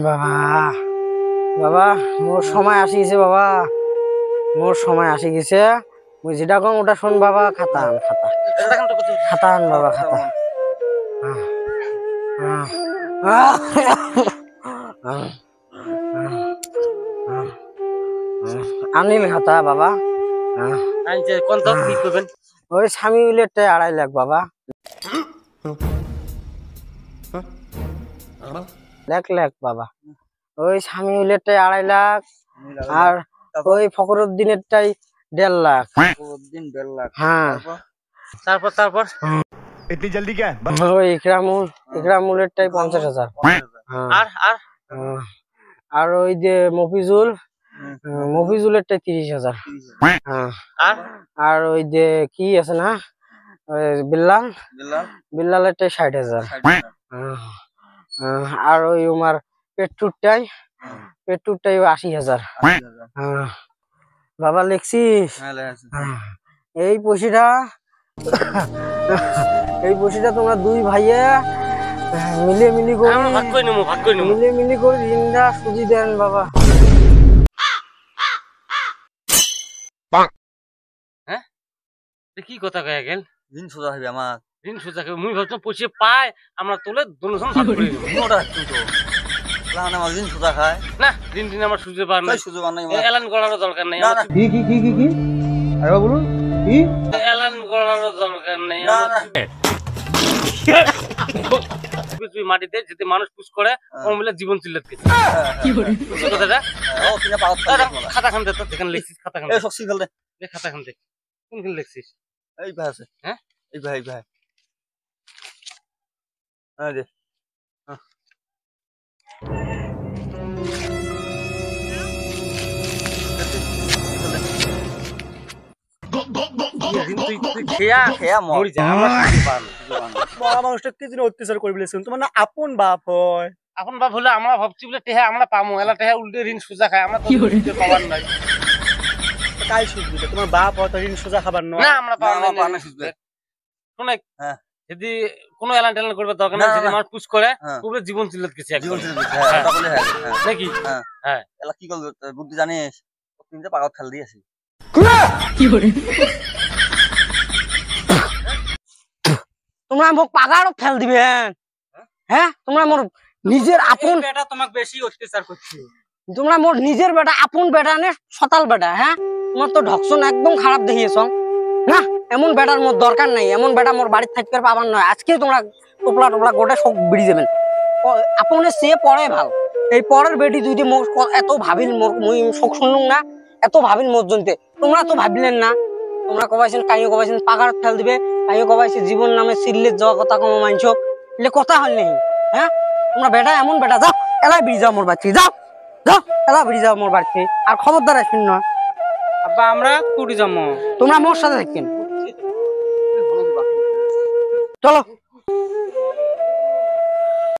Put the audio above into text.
বাবা বাবা মোর সময় আসি গেছে বাবা, মোর সময় আসি গেছে। মুই যেটা কম ওটা শোন বাবা। খাতা আন, খাতা খাতা আন বাবা, খাতা। আনিল খাতা বাবা। ওই স্বামী মিলেরটাই 2.5 লাখ বাবা। লাখ বাবা, ওই স্বামী মিলেরটাই 2.5 লাখ, আর ওই ফখরুদ্দিনেরটাই 1.5 লাখ। হ্যাঁ, তারপর তারপর इतनी जल्दी क्या है? ওই ইকরামুলেরটাই 50,000। আর আর আর ওই যে মফিজুলেরটাই 30,000। আর আর ওই যে কি আছে না, ওই বিল্লালেরটাই 60,000। আর ওই উমার পেট্রুরটাই 80,000। বাবা লিখছিস? এই পয়সাটা তোমরা দুই ভাইয়ে মিলি করে ভাগ করে নেবো মিলি করে ঋণটা সুজি দেন বাবা। হ্যাঁ, কি কথা কয়ে গেল? ঋণ সোজা হবে আমার। ঋণ সোজা করে মুই ভাবছিলাম পয়সা পাই আমরা তোলে দুজন ভাগ করে নেবো। ওটা কিন্তু লাহানা আমার ঋণ সোজা খায় না, ঋণ আমার সুযোগ পার নাই, সুযোগ নাই। এলান করারও দরকার নেই। কি আরে বলুন কি এলান করারও দরকার নেই। তুই মাটিতে যদি মানুষ পুষ করে ওর মিলে জীবন চিল্লাত গেছে। কথাটা খাতা খান দে তো, যেখানে লিখছিস খাতা খান দে, খাতা খান দে। কোনখানে লিখছিস? এই ভাই আছে। হ্যাঁ, এই ভাই দে। অত্যাচার করে বলেছেন তোমার না আপন বাপ হয়। এখন বাপ হলে আমরা ভাবছি বলে টেহা আমরা পামো, এলা টেহা উল্টে ঋণ সোজা খায়, আমরা তো পাওয়ার নাই। কাই সুদ দিবে তোমার বাপ হয়, ঋণ সোজা খাবার নয়। না আমরা পাওয়ার নাই। শুনে যদি কোনো এলান টেলান করবে দরকার নাই, যদি আমার পুশ করে পুরো জীবন চিল্লাত গেছে নাকি? হ্যাঁ, এলা কি করবে বুদ্ধি জানিস? তিনটা পাগল ঠেল দিয়েছি। তোমরা মোক পাগারও ফেল দিবেন? হ্যাঁ, তোমরা মোর নিজের আপন বেটা তোমাকে বেশি অত্যাচার করছে। তোমরা মোর নিজের বেটা, আপন বেটা নে সতাল বেটা। হ্যাঁ, তোমার তো ঢকশন একদম খারাপ দেখিয়েছ না। এমন বেটার মোর দরকার নাই, এমন বেটা মোর বাড়ির থাকতে পাবার নয়। আজকে তোমরা টোপলা গোটা সব বিড়ি যাবেন। আপনের সে পরে ভাল, এই পরের বেটি দুইটি মোর এত ভাবিল, মুই শোক শুনুন না, এত ভাবিল মোর জনতে। তোমরা তো ভাবিলেন না। তোমরা কবাইছেন কাইও কবাইছেন পাগার ফেল দিবে, কাইও কবাইছে জীবন নামে সিল্লের যাওয়া কথা কম মানছ। এলে কথা হল নেই। হ্যাঁ, তোমরা বেটা এমন বেটা, যাও এলাই বিড়ি যাও মোর বাড়ি, যাও এলা বিড়ি যাও মোর বাড়ি। আর খবরদার আসবেন না। আব্বা আমরা কুড়ি জমো, তোমরা মোর সাথে থাকেন, চলো।